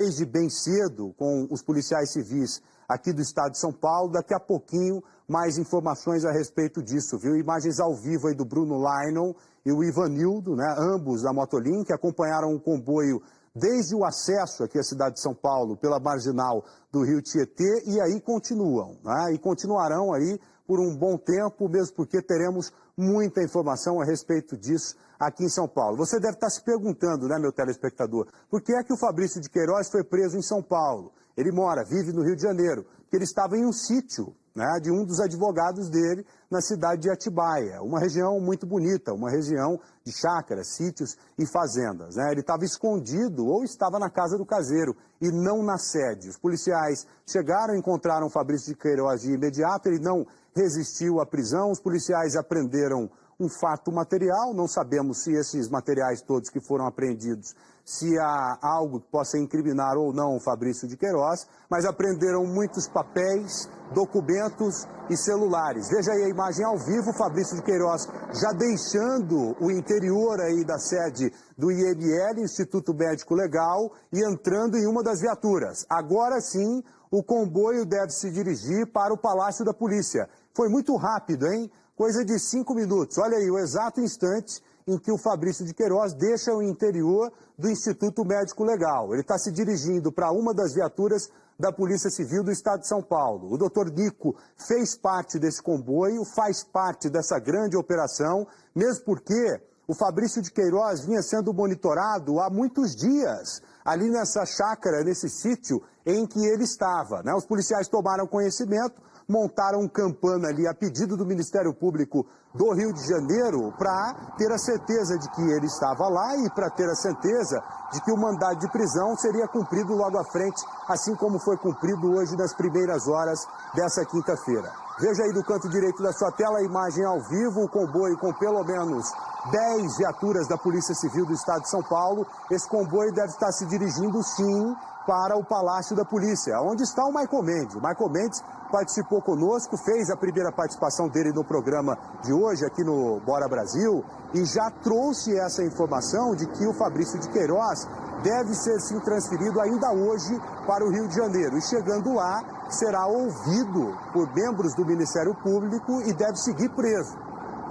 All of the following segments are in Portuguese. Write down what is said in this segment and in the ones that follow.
desde bem cedo com os policiais civis aqui do estado de São Paulo. Daqui a pouquinho, mais informações a respeito disso, viu? Imagens ao vivo aí do Bruno Lainon e o Ivanildo, né? Ambos da Motolin, que acompanharam o comboio desde o acesso aqui à cidade de São Paulo pela marginal do Rio Tietê, e aí continuam, né? E continuarão aí por um bom tempo, mesmo porque teremos muita informação a respeito disso aqui em São Paulo. Você deve estar se perguntando, né, meu telespectador, por que é que o Fabrício de Queiroz foi preso em São Paulo? Ele vive no Rio de Janeiro, porque ele estava em um sítio, né, de um dos advogados dele na cidade de Atibaia, uma região muito bonita, uma região de chácaras, sítios e fazendas, né? Ele estava escondido ou estava na casa do caseiro e não na sede. Os policiais chegaram, encontraram o Fabrício de Queiroz de imediato, ele não resistiu à prisão, os policiais apreenderam um fato material, não sabemos se esses materiais todos que foram apreendidos, se há algo que possa incriminar ou não o Fabrício de Queiroz, mas apreenderam muitos papéis, documentos e celulares. Veja aí a imagem ao vivo, Fabrício de Queiroz já deixando o interior aí da sede do IML, Instituto Médico Legal, e entrando em uma das viaturas. Agora sim, o comboio deve se dirigir para o Palácio da Polícia. Foi muito rápido, hein? Coisa de 5 minutos. Olha aí o exato instante em que o Fabrício de Queiroz deixa o interior do Instituto Médico Legal. Ele está se dirigindo para uma das viaturas da Polícia Civil do Estado de São Paulo. O doutor Nico fez parte desse comboio, faz parte dessa grande operação, mesmo porque o Fabrício de Queiroz vinha sendo monitorado há muitos dias, ali nessa chácara, nesse sítio em que ele estava, né? Os policiais tomaram conhecimento, montaram um campana ali a pedido do Ministério Público do Rio de Janeiro para ter a certeza de que ele estava lá e para ter a certeza de que o mandado de prisão seria cumprido logo à frente, assim como foi cumprido hoje nas primeiras horas dessa quinta-feira. Veja aí do canto direito da sua tela a imagem ao vivo, o comboio com pelo menos 10 viaturas da Polícia Civil do Estado de São Paulo. Esse comboio deve estar se dirigindo, sim, para o Palácio da Polícia, onde está o Michael Mendes. O Michael Mendes participou conosco, fez a primeira participação dele no programa de hoje, aqui no Bora Brasil, e já trouxe essa informação de que o Fabrício de Queiroz deve ser sim transferido ainda hoje para o Rio de Janeiro. E chegando lá, será ouvido por membros do Ministério Público e deve seguir preso.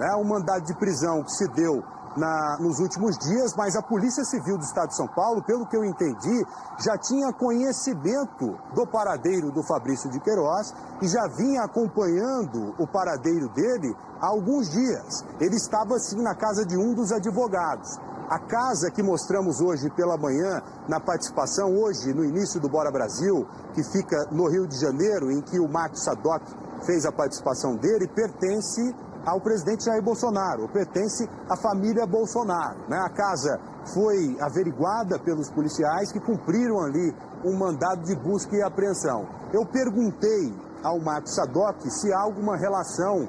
É um mandado de prisão que se deu nos últimos dias, mas a Polícia Civil do Estado de São Paulo, pelo que eu entendi, já tinha conhecimento do paradeiro do Fabrício de Queiroz e já vinha acompanhando o paradeiro dele há alguns dias. Ele estava, sim, na casa de um dos advogados. A casa que mostramos hoje pela manhã, na participação hoje, no início do Bora Brasil, que fica no Rio de Janeiro, em que o Marcos Sadoc fez a participação dele, pertence ao presidente Jair Bolsonaro, pertence à família Bolsonaro, né? A casa foi averiguada pelos policiais que cumpriram ali um mandado de busca e apreensão. Eu perguntei ao Marcos Sadoc se há alguma relação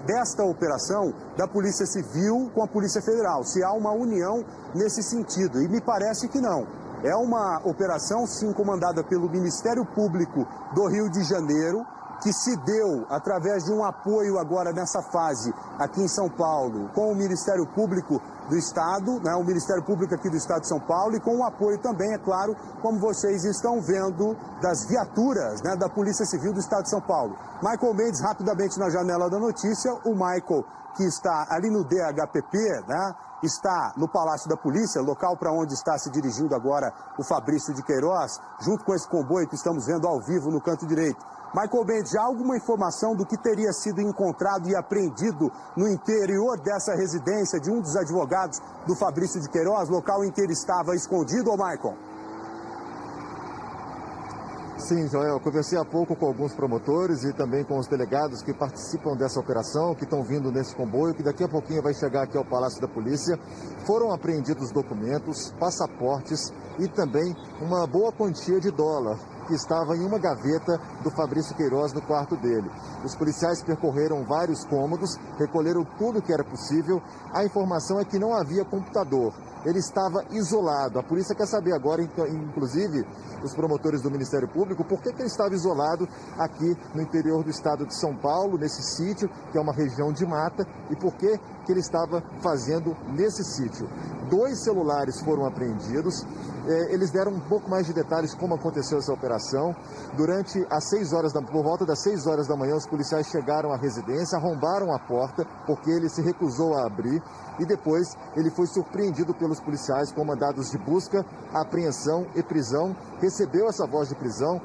desta operação da Polícia Civil com a Polícia Federal, se há uma união nesse sentido, e me parece que não. É uma operação, sim, comandada pelo Ministério Público do Rio de Janeiro, que se deu através de um apoio agora nessa fase aqui em São Paulo com o Ministério Público do Estado, né, o Ministério Público aqui do Estado de São Paulo, e com o apoio também, é claro, como vocês estão vendo, das viaturas, né, da Polícia Civil do Estado de São Paulo. Michael Mendes, rapidamente na janela da notícia, o Michael, que está ali no DHPP, né, está no Palácio da Polícia, local para onde está se dirigindo agora o Fabrício de Queiroz, junto com esse comboio que estamos vendo ao vivo no canto direito. Michael Mendes, já há alguma informação do que teria sido encontrado e apreendido no interior dessa residência de um dos advogados do Fabrício de Queiroz, local em que ele estava escondido, ou Michael? Sim, Joel, eu conversei há pouco com alguns promotores e também com os delegados que participam dessa operação, que estão vindo nesse comboio, que daqui a pouquinho vai chegar aqui ao Palácio da Polícia. Foram apreendidos documentos, passaportes e também uma boa quantia de dólar, que estava em uma gaveta do Fabrício Queiroz no quarto dele. Os policiais percorreram vários cômodos, recolheram tudo que era possível. A informação é que não havia computador. ele estava isolado. A polícia quer saber agora, inclusive os promotores do Ministério Público, por que ele estava isolado aqui no interior do estado de São Paulo, nesse sítio, que é uma região de mata, e por que ele estava fazendo nesse sítio. 2 celulares foram apreendidos. Eles deram um pouco mais de detalhes como aconteceu essa operação. Por volta das 6 horas da manhã, os policiais chegaram à residência, arrombaram a porta, porque ele se recusou a abrir, e depois ele foi surpreendido pelos policiais com mandados de busca, apreensão e prisão. Recebeu essa voz de prisão.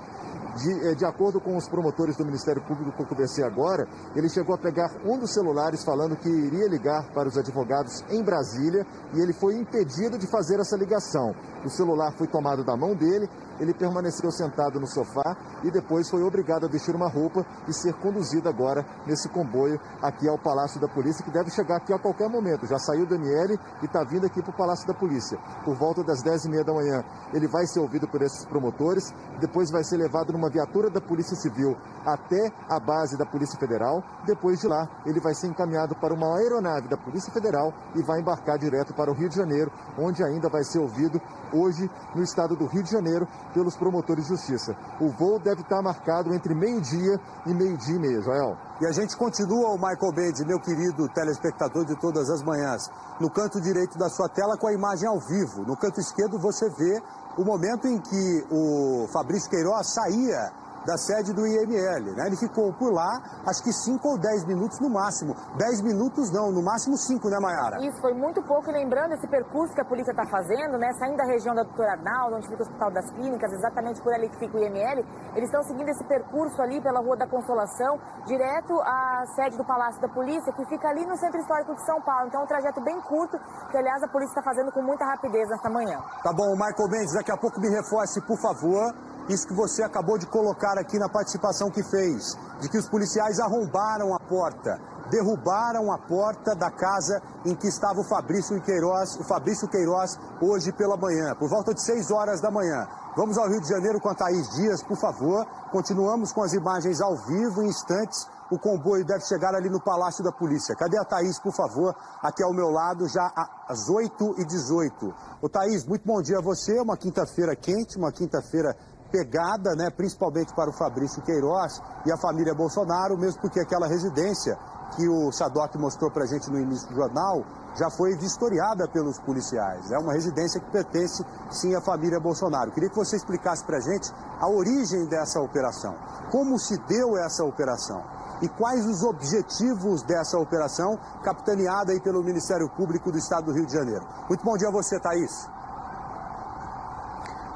De acordo com os promotores do Ministério Público que eu conversei agora, ele chegou a pegar um dos celulares falando que iria ligar para os advogados em Brasília e ele foi impedido de fazer essa ligação. O celular foi tomado da mão dele, ele permaneceu sentado no sofá e depois foi obrigado a vestir uma roupa e ser conduzido agora nesse comboio aqui ao Palácio da Polícia, que deve chegar aqui a qualquer momento. Já saiu do ML e está vindo aqui para o Palácio da Polícia. Por volta das 10h30 da manhã, ele vai ser ouvido por esses promotores, depois vai ser levado numa viatura da Polícia Civil até a base da Polícia Federal. Depois de lá, ele vai ser encaminhado para uma aeronave da Polícia Federal e vai embarcar direto para o Rio de Janeiro, onde ainda vai ser ouvido hoje no estado do Rio de Janeiro pelos promotores de justiça. O voo deve estar marcado entre meio-dia e meio-dia e meia, Joel. E a gente continua, o Michael Mendes, meu querido telespectador de todas as manhãs, no canto direito da sua tela com a imagem ao vivo. No canto esquerdo você vê o momento em que o Fabrício Queiroz saía da sede do IML, né? Ele ficou por lá, acho que 5 ou 10 minutos no máximo. 10 minutos não, no máximo 5, né, Mayara? Isso, foi muito pouco, e lembrando esse percurso que a polícia está fazendo, né? Saindo da região da Doutora Arnaldo, onde fica o Hospital das Clínicas, exatamente por ali que fica o IML, eles estão seguindo esse percurso ali pela Rua da Consolação, direto à sede do Palácio da Polícia, que fica ali no Centro Histórico de São Paulo. Então é um trajeto bem curto, que aliás a polícia está fazendo com muita rapidez nesta manhã. Tá bom, Michael Mendes, daqui a pouco me reforce, por favor, isso que você acabou de colocar aqui na participação que fez, de que os policiais arrombaram a porta, derrubaram a porta da casa em que estava o Fabrício Queiroz hoje pela manhã, por volta de 6 horas da manhã. Vamos ao Rio de Janeiro com a Thaís Dias, por favor. Continuamos com as imagens ao vivo, em instantes. O comboio deve chegar ali no Palácio da Polícia. Cadê a Thaís, por favor? Aqui ao meu lado, já às 8h18. Ô Thaís, muito bom dia a você. Uma quinta-feira quente, uma quinta-feira pegada, né, principalmente para o Fabrício Queiroz e a família Bolsonaro, mesmo porque aquela residência que o Sadoc mostrou para a gente no início do jornal já foi vistoriada pelos policiais. É uma residência que pertence, sim, à família Bolsonaro. Queria que você explicasse para a gente a origem dessa operação, como se deu essa operação e quais os objetivos dessa operação, capitaneada aí pelo Ministério Público do Estado do Rio de Janeiro. Muito bom dia a você, Thaís.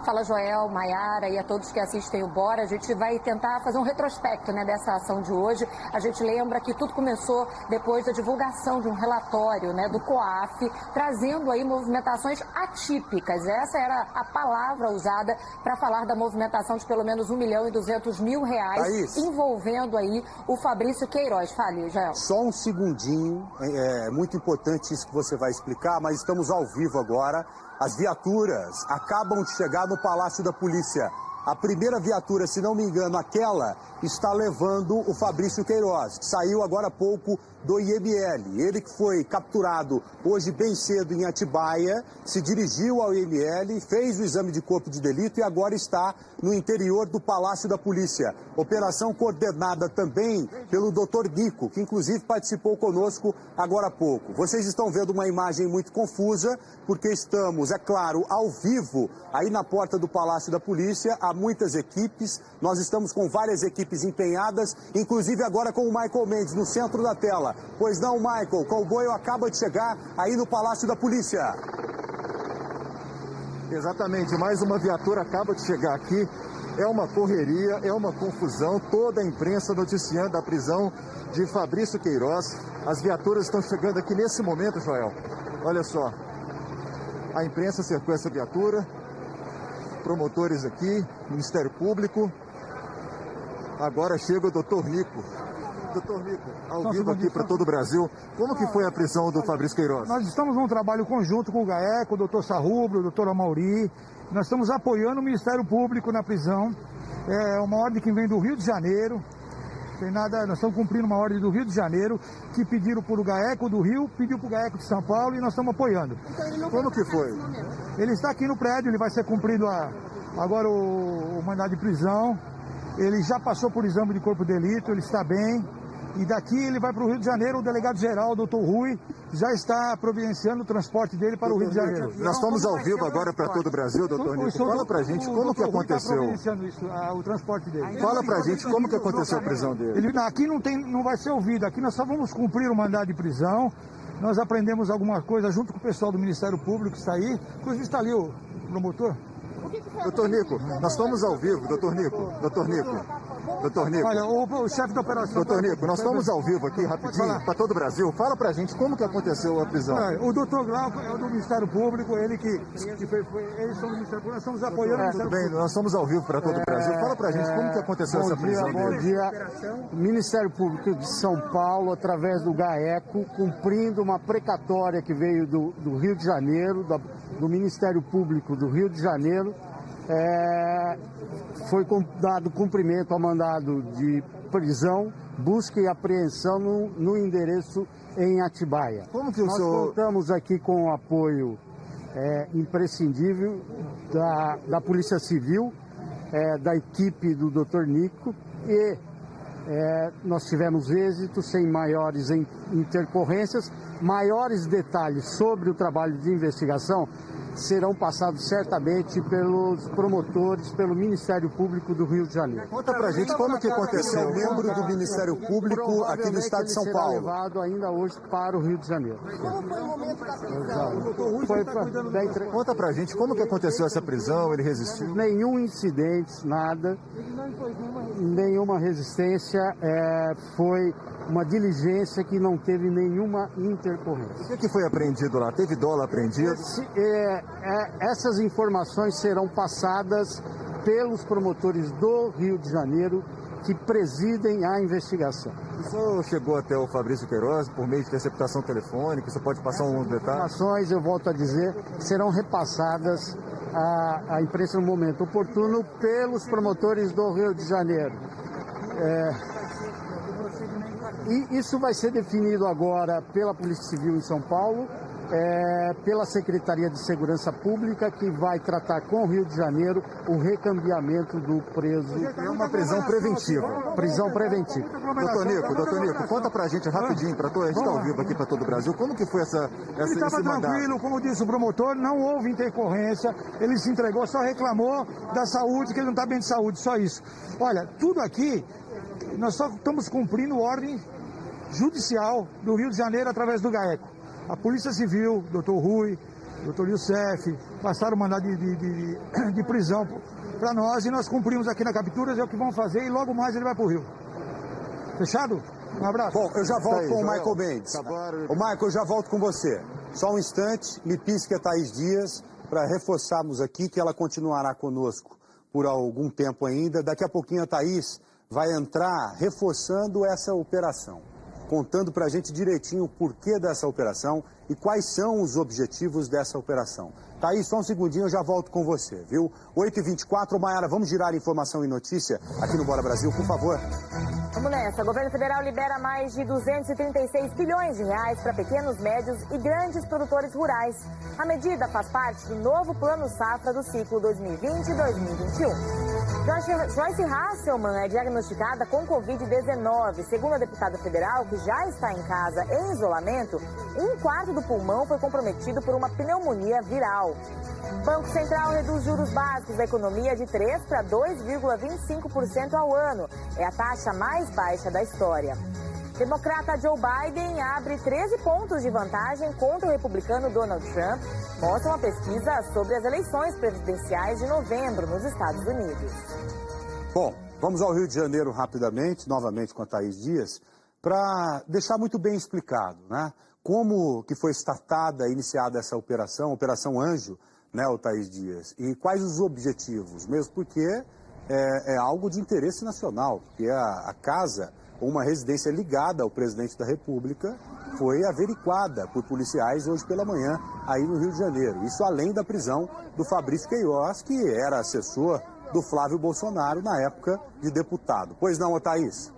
Fala, Joel, Mayara e a todos que assistem o Bora. A gente vai tentar fazer um retrospecto, né, dessa ação de hoje. A gente lembra que tudo começou depois da divulgação de um relatório, né, do COAF, trazendo aí movimentações atípicas. Essa era a palavra usada para falar da movimentação de pelo menos R$1.200.000 envolvendo aí o Fabrício Queiroz. Fale, Joel. Só um segundinho, é muito importante isso que você vai explicar, mas estamos ao vivo agora. As viaturas acabam de chegar no Palácio da Polícia. A primeira viatura, se não me engano, aquela está levando o Fabrício Queiroz, que saiu agora há pouco do IML. Ele que foi capturado hoje bem cedo em Atibaia, se dirigiu ao IML, fez o exame de corpo de delito e agora está no interior do Palácio da Polícia. Operação coordenada também pelo Dr. Nico, que inclusive participou conosco agora há pouco. Vocês estão vendo uma imagem muito confusa, porque estamos, é claro, ao vivo aí na porta do Palácio da Polícia. Há muitas equipes, nós estamos com várias equipes empenhadas, inclusive agora com o Michael Mendes no centro da tela. Pois não, Michael, o comboio acaba de chegar aí no Palácio da Polícia. Exatamente, mais uma viatura acaba de chegar aqui. É uma correria, é uma confusão, toda a imprensa noticiando a prisão de Fabrício Queiroz. As viaturas estão chegando aqui nesse momento, Joel. Olha só, a imprensa cercou essa viatura, promotores aqui, Ministério Público. Agora chega o doutor Nico. Doutor Nico, ao vivo aqui para todo o Brasil, como que foi a prisão do Fabrício Queiroz? Nós estamos num trabalho conjunto com o GAECO, o doutor Sarrubro, o doutor Amauri. Nós estamos apoiando o Ministério Público na prisão. É uma ordem que vem do Rio de Janeiro. Tem nada, nós estamos cumprindo uma ordem do Rio de Janeiro, que pediram para o GAECO do Rio, pediu para o GAECO de São Paulo e nós estamos apoiando. Como que foi? Ele está aqui no prédio, ele vai ser cumprido agora o mandado de prisão. Ele já passou por exame de corpo de delito, ele está bem. E daqui ele vai para o Rio de Janeiro, o delegado-geral, o doutor Rui, já está providenciando o transporte dele para o Rio de Janeiro. Nós estamos ao vivo agora para todo o Brasil, doutor Nico. Fala para a gente como que aconteceu. O transporte dele. Fala para a gente como que aconteceu a prisão dele. Aqui não vai ser ouvido, aqui nós só vamos cumprir o mandado de prisão. Nós aprendemos alguma coisa junto com o pessoal do Ministério Público que está aí. Inclusive está ali o promotor. Doutor Nico, nós estamos ao vivo, doutor Nico. Olha, o chefe da operação... Doutor Nico, nós estamos ao vivo aqui, rapidinho, para todo o Brasil. Fala pra gente como que aconteceu a prisão. O doutor Glauco é do Ministério Público, ele que eles são do Ministério Público, nós estamos apoiando o Ministério Público. Bem, nós estamos ao vivo para todo o Brasil. Fala pra gente como que aconteceu essa prisão dele. Bom dia, Ministério Público de São Paulo, através do GAECO, cumprindo uma precatória que veio do Rio de Janeiro, do Ministério Público do Rio de Janeiro, foi dado cumprimento ao mandado de prisão, busca e apreensão no endereço em Atibaia. Como que o Nós senhor... contamos aqui com o apoio imprescindível da Polícia Civil, da equipe do Dr. Nico, e nós tivemos êxito sem maiores intercorrências. Maiores detalhes sobre o trabalho de investigação serão passados certamente pelos promotores, pelo Ministério Público do Rio de Janeiro. Conta pra gente como que aconteceu. O membro do Ministério Público aqui do Estado de São Paulo. Ele será levado ainda hoje para o Rio de Janeiro. Como foi o momento da prisão? Conta pra gente como que aconteceu essa prisão, ele resistiu? Nenhum incidente, nada, nenhuma resistência, foi uma diligência que não teve nenhuma intercorrência. O que foi apreendido lá? Teve dólar apreendido? Essas informações serão passadas pelos promotores do Rio de Janeiro que presidem a investigação. O senhor chegou até o Fabrício Queiroz por meio de interceptação telefônica? Você pode passar um detalhe? As informações, eu volto a dizer, serão repassadas à imprensa no momento oportuno pelos promotores do Rio de Janeiro. E isso vai ser definido agora pela Polícia Civil em São Paulo, pela Secretaria de Segurança Pública, que vai tratar com o Rio de Janeiro o recambiamento do preso. É uma prisão preventiva. Prisão preventiva. Doutor Nico, conta pra gente rapidinho, a gente está ao vivo aqui para todo o Brasil, como que foi esse Ele estava tranquilo, como disse o promotor, não houve intercorrência, ele se entregou, só reclamou da saúde, que ele não está bem de saúde, só isso. Olha, tudo aqui, nós só estamos cumprindo ordem judicial do Rio de Janeiro através do GAECO. A Polícia Civil, doutor Rui, doutor Youssef, passaram o mandado de prisão para nós e nós cumprimos aqui na captura, é o que vamos fazer e logo mais ele vai para o Rio. Fechado? Um abraço. Bom, eu já volto com o Michael Mendes. O Michael, eu já volto com você. Só um instante, me pisque a Thaís Dias para reforçarmos aqui que ela continuará conosco por algum tempo ainda. Daqui a pouquinho a Thaís vai entrar reforçando essa operação, contando para a gente direitinho o porquê dessa operação e quais são os objetivos dessa operação. Thaís, só um segundinho, eu já volto com você, viu? 8h24, Maiara, vamos girar informação e notícia aqui no Bora Brasil, por favor. Vamos nessa. O governo federal libera mais de 236 bilhões de reais para pequenos, médios e grandes produtores rurais. A medida faz parte do novo Plano Safra do ciclo 2020-2021. Joyce Hasselmann é diagnosticada com Covid-19. Segundo a deputada federal, que já está em casa em isolamento, 1/4 do pulmão foi comprometido por uma pneumonia viral. Banco Central reduz juros básicos da economia de 3% para 2,25% ao ano. É a taxa mais baixa da história. Democrata Joe Biden abre 13 pontos de vantagem contra o republicano Donald Trump, mostra uma pesquisa sobre as eleições presidenciais de novembro nos Estados Unidos. Bom, vamos ao Rio de Janeiro rapidamente, novamente com a Thaís Dias, para deixar muito bem explicado, né? Como que foi startada, iniciada essa operação, Operação Anjo, né, o Thaís Dias, e quais os objetivos, mesmo porque é algo de interesse nacional, porque a casa, uma residência ligada ao presidente da República, foi averiguada por policiais hoje pela manhã, aí no Rio de Janeiro. Isso além da prisão do Fabrício Queiroz, que era assessor do Flávio Bolsonaro na época de deputado. Pois não, Thaís?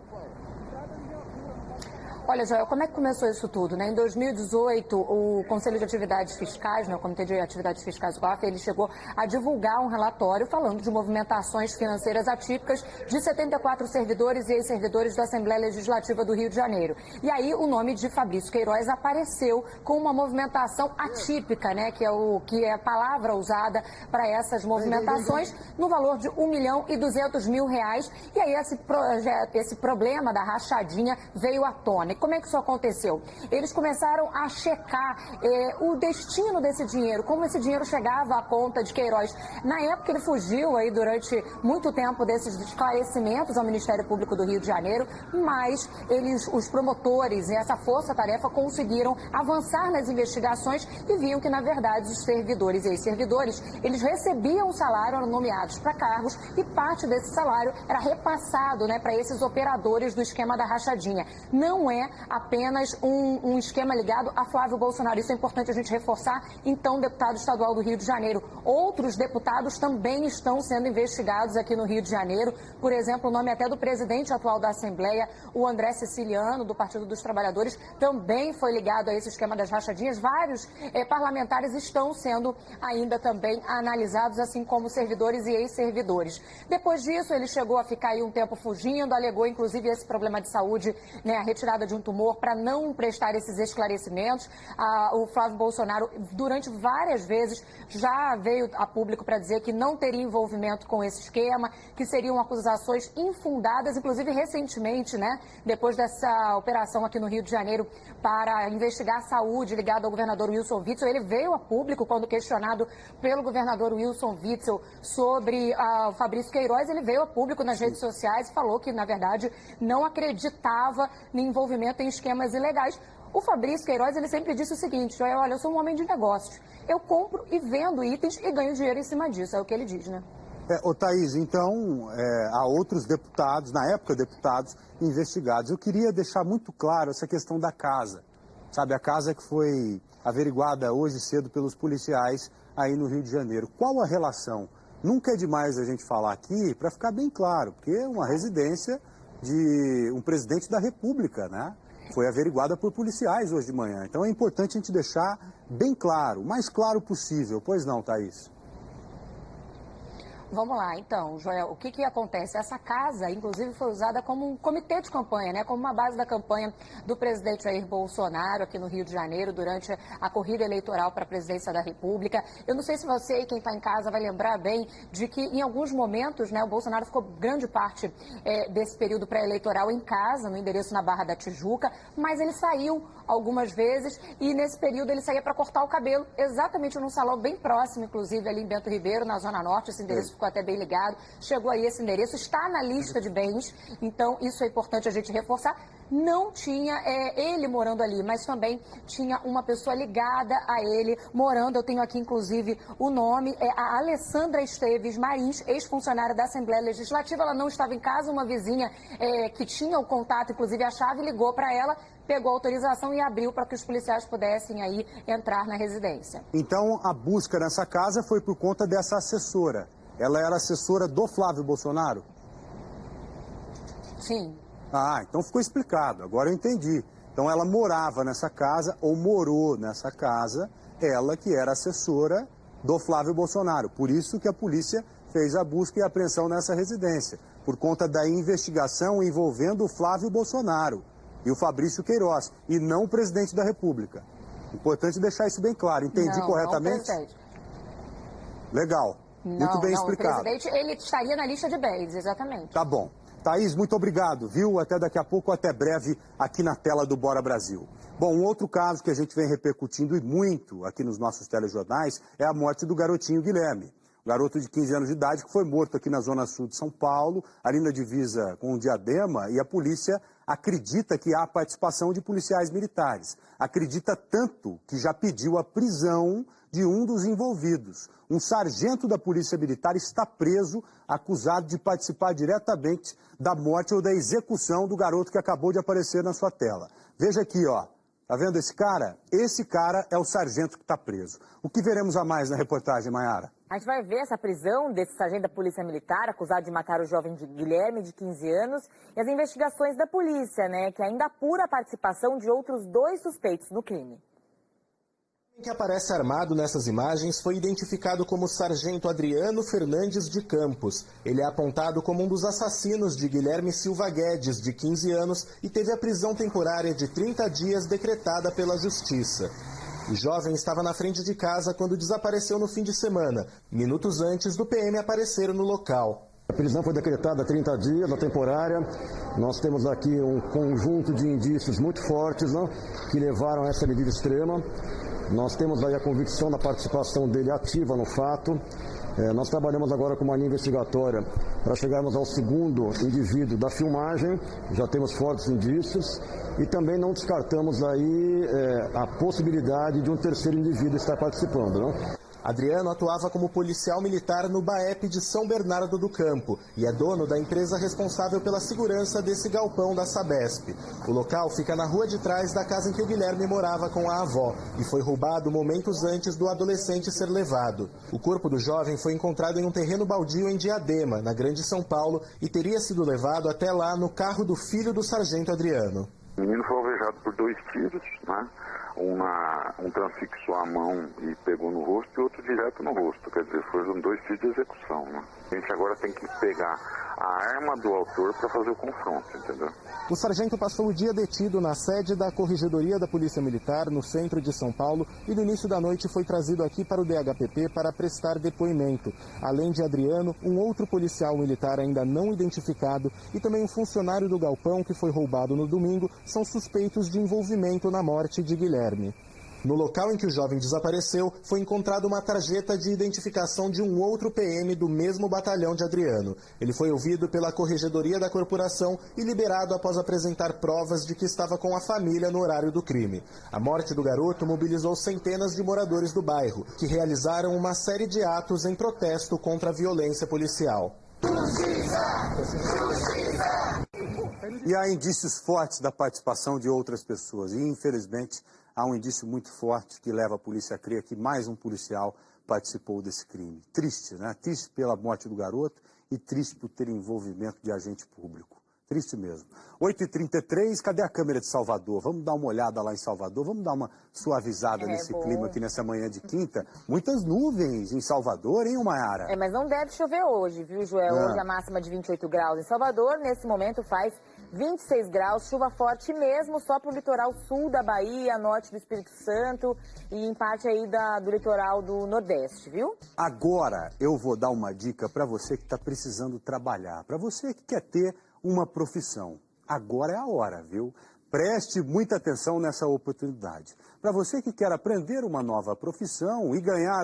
Olha, Joel, como é que começou isso tudo, né? Em 2018, o Conselho de Atividades Fiscais, né, o Comitê de Atividades Fiscais do COAF, ele chegou a divulgar um relatório falando de movimentações financeiras atípicas de 74 servidores e ex-servidores da Assembleia Legislativa do Rio de Janeiro. E aí o nome de Fabrício Queiroz apareceu com uma movimentação atípica, né, que é a palavra usada para essas movimentações, no valor de R$1.200.000. E aí esse problema da rachadinha veio à tona. Como é que isso aconteceu? Eles começaram a checar o destino desse dinheiro, como esse dinheiro chegava à conta de Queiroz. Na época ele fugiu aí durante muito tempo desses esclarecimentos ao Ministério Público do Rio de Janeiro, mas os promotores e essa força-tarefa conseguiram avançar nas investigações e viam que, na verdade, os servidores e ex-servidores, eles recebiam o salário, eram nomeados para cargos e parte desse salário era repassado, né, para esses operadores do esquema da rachadinha. Não é apenas um esquema ligado a Flávio Bolsonaro. Isso é importante a gente reforçar. Então, deputado estadual do Rio de Janeiro. Outros deputados também estão sendo investigados aqui no Rio de Janeiro. Por exemplo, o nome até do presidente atual da Assembleia, o André Siciliano, do Partido dos Trabalhadores, também foi ligado a esse esquema das rachadinhas. Vários parlamentares estão sendo ainda também analisados, assim como servidores e ex-servidores. Depois disso, ele chegou a ficar aí um tempo fugindo, alegou inclusive esse problema de saúde, né, a retirada de um tumor, para não prestar esses esclarecimentos. O Flávio Bolsonaro, durante várias vezes, já veio a público para dizer que não teria envolvimento com esse esquema, que seriam acusações infundadas, inclusive recentemente, né, depois dessa operação aqui no Rio de Janeiro para investigar a saúde ligada ao governador Wilson Witzel, ele veio a público quando questionado pelo governador Wilson Witzel sobre o Fabrício Queiroz, ele veio a público nas redes sociais e falou que, na verdade, não acreditava no envolvimento em esquemas ilegais. O Fabrício Queiroz, ele sempre disse o seguinte: olha, eu sou um homem de negócios, eu compro e vendo itens e ganho dinheiro em cima disso, é o que ele diz, né? Thaís, então, há outros deputados, na época deputados, investigados. Eu queria deixar muito claro essa questão da casa, sabe, a casa que foi averiguada hoje cedo pelos policiais aí no Rio de Janeiro. Qual a relação? Nunca é demais a gente falar aqui, para ficar bem claro, porque é uma residência de um presidente da República, né? Foi averiguada por policiais hoje de manhã. Então é importante a gente deixar bem claro, o mais claro possível. Pois não, Thaís? Vamos lá, então, Joel, o que acontece? Essa casa, inclusive, foi usada como um comitê de campanha, né? Como uma base da campanha do presidente Jair Bolsonaro aqui no Rio de Janeiro, durante a corrida eleitoral para a presidência da República. Eu não sei se você e quem está em casa vai lembrar bem de que, em alguns momentos, né, o Bolsonaro ficou grande parte desse período pré-eleitoral em casa, no endereço na Barra da Tijuca, mas ele saiu algumas vezes e, nesse período, ele saía para cortar o cabelo, exatamente num salão bem próximo, inclusive, ali em Bento Ribeiro, na Zona Norte. Esse endereço ficou até bem ligado, chegou aí esse endereço, está na lista de bens, então isso é importante a gente reforçar. Não tinha ele morando ali, mas também tinha uma pessoa ligada a ele morando. Eu tenho aqui, inclusive, o nome, é a Alessandra Esteves Marins, ex-funcionária da Assembleia Legislativa. Ela não estava em casa, uma vizinha que tinha o contato, inclusive a chave, ligou para ela, pegou a autorização e abriu para que os policiais pudessem aí entrar na residência. Então, a busca nessa casa foi por conta dessa assessora. Ela era assessora do Flávio Bolsonaro? Sim. Ah, então ficou explicado, agora eu entendi. Então ela morava nessa casa, ou morou nessa casa, ela que era assessora do Flávio Bolsonaro. Por isso que a polícia fez a busca e a apreensão nessa residência, por conta da investigação envolvendo o Flávio Bolsonaro e o Fabrício Queiroz, e não o presidente da República. Importante deixar isso bem claro. Entendi corretamente? Não, Legal. Muito bem explicado. O presidente, ele estaria na lista de bens, exatamente. Tá bom. Thaís, muito obrigado, viu? Até daqui a pouco, até breve, aqui na tela do Bora Brasil. Bom, um outro caso que a gente vem repercutindo e muito aqui nos nossos telejornais é a morte do garotinho Guilherme. Um garoto de 15 anos de idade que foi morto aqui na zona sul de São Paulo, ali na divisa com o Diadema, e a polícia acredita que há participação de policiais militares. Acredita tanto que já pediu a prisão de um dos envolvidos. Um sargento da Polícia Militar está preso, acusado de participar diretamente da morte ou da execução do garoto que acabou de aparecer na sua tela. Veja aqui, ó. Tá vendo esse cara? Esse cara é o sargento que está preso. O que veremos a mais na reportagem, Mayara? A gente vai ver essa prisão desse sargento da Polícia Militar, acusado de matar o jovem Guilherme, de 15 anos, e as investigações da polícia, né, que ainda apura a participação de outros 2 suspeitos no crime. Quem que aparece armado nessas imagens foi identificado como Sargento Adriano Fernandes de Campos. Ele é apontado como um dos assassinos de Guilherme Silva Guedes, de 15 anos, e teve a prisão temporária de 30 dias decretada pela Justiça. O jovem estava na frente de casa quando desapareceu no fim de semana, minutos antes do PM aparecer no local. A prisão foi decretada há 30 dias, a temporária. Nós temos aqui um conjunto de indícios muito fortes, né, que levaram a essa medida extrema. Nós temos aí a convicção da participação dele ativa no fato. Nós trabalhamos agora com uma linha investigatória para chegarmos ao segundo indivíduo da filmagem. Já temos fortes indícios e também não descartamos aí a possibilidade de um terceiro indivíduo estar participando, né? Adriano atuava como policial militar no BAEP de São Bernardo do Campo e é dono da empresa responsável pela segurança desse galpão da Sabesp. O local fica na rua de trás da casa em que o Guilherme morava com a avó e foi roubado momentos antes do adolescente ser levado. O corpo do jovem foi encontrado em um terreno baldio em Diadema, na Grande São Paulo, e teria sido levado até lá no carro do filho do sargento Adriano. O menino foi alvejado por 2 tiros, né? Um transfixou a mão e pegou no rosto e outro direto no rosto. Quer dizer, foram 2 tiros de execução, né? A gente agora tem que pegar a arma do autor para fazer o confronto, entendeu? O sargento passou o dia detido na sede da Corregedoria da Polícia Militar, no centro de São Paulo, e no início da noite foi trazido aqui para o DHPP para prestar depoimento. Além de Adriano, um outro policial militar ainda não identificado e também um funcionário do galpão que foi roubado no domingo são suspeitos de envolvimento na morte de Guilherme. No local em que o jovem desapareceu, foi encontrada uma tarjeta de identificação de um outro PM do mesmo batalhão de Adriano. Ele foi ouvido pela Corregedoria da Corporação e liberado após apresentar provas de que estava com a família no horário do crime. A morte do garoto mobilizou centenas de moradores do bairro, que realizaram uma série de atos em protesto contra a violência policial. E há indícios fortes da participação de outras pessoas. E, infelizmente, há um indício muito forte que leva a polícia a crer que mais um policial participou desse crime. Triste, né? Triste pela morte do garoto e triste por ter envolvimento de agente público. Triste mesmo. 8h33, cadê a câmera de Salvador? Vamos dar uma olhada lá em Salvador, vamos dar uma suavizada nesse clima aqui nessa manhã de quinta. Muitas nuvens em Salvador, hein, Mayara? Mas não deve chover hoje, viu, Joel? Hoje a máxima de 28 graus em Salvador, nesse momento faz 26 graus, chuva forte mesmo, só para o litoral sul da Bahia, norte do Espírito Santo e em parte aí do litoral do Nordeste, viu? Agora eu vou dar uma dica para você que está precisando trabalhar, para você que quer ter uma profissão. Agora é a hora, viu? Preste muita atenção nessa oportunidade. Para você que quer aprender uma nova profissão e ganhar,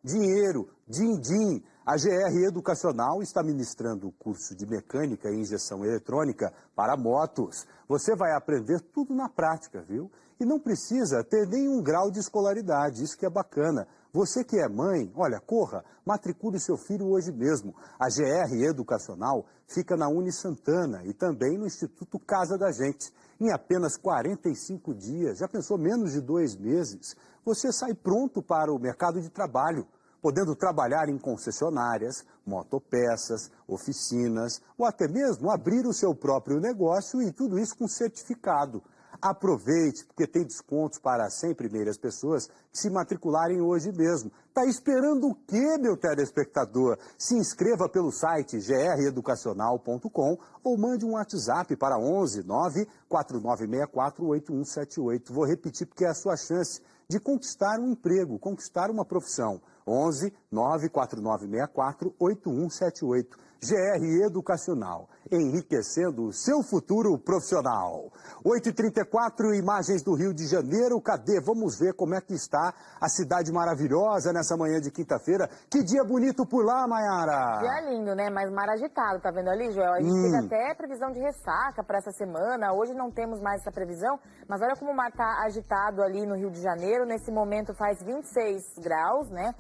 dinheiro, din-din, a GR Educacional está ministrando o curso de mecânica e injeção eletrônica para motos. Você vai aprender tudo na prática, viu? E não precisa ter nenhum grau de escolaridade, isso que é bacana. Você que é mãe, olha, corra, matricule seu filho hoje mesmo. A GR Educacional fica na Uni Santana e também no Instituto Casa da Gente. Em apenas 45 dias, já pensou menos de 2 meses, você sai pronto para o mercado de trabalho, podendo trabalhar em concessionárias, motopeças, oficinas, ou até mesmo abrir o seu próprio negócio e tudo isso com certificado. Aproveite, porque tem descontos para as 100 primeiras pessoas que se matricularem hoje mesmo. Está esperando o quê, meu telespectador? Se inscreva pelo site greducacional.com ou mande um WhatsApp para 11 94964 8178. Vou repetir porque é a sua chance de conquistar um emprego, conquistar uma profissão. 11 94964 8178. GR Educacional, enriquecendo o seu futuro profissional. 8h34, imagens do Rio de Janeiro. Cadê? Vamos ver como é que está a cidade maravilhosa nessa manhã de quinta-feira. Que dia bonito por lá, Mayara! Dia lindo, né? Mas mar agitado, tá vendo ali, Joel? A gente teve até previsão de ressaca para essa semana. Hoje não temos mais essa previsão, mas olha como o mar tá agitado ali no Rio de Janeiro. Nesse momento faz 26 graus, né?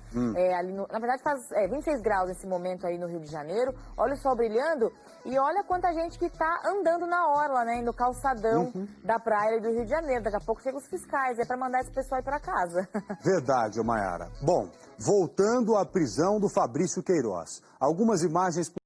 Na verdade faz 26 graus nesse momento aí no Rio de Janeiro. Olha o sol brilhando e olha quanta gente que está andando na orla, né? No calçadão da praia do Rio de Janeiro. Daqui a pouco chegam os fiscais, para mandar esse pessoal ir para casa. Verdade, Mayara. Bom, voltando à prisão do Fabrício Queiroz. Algumas imagens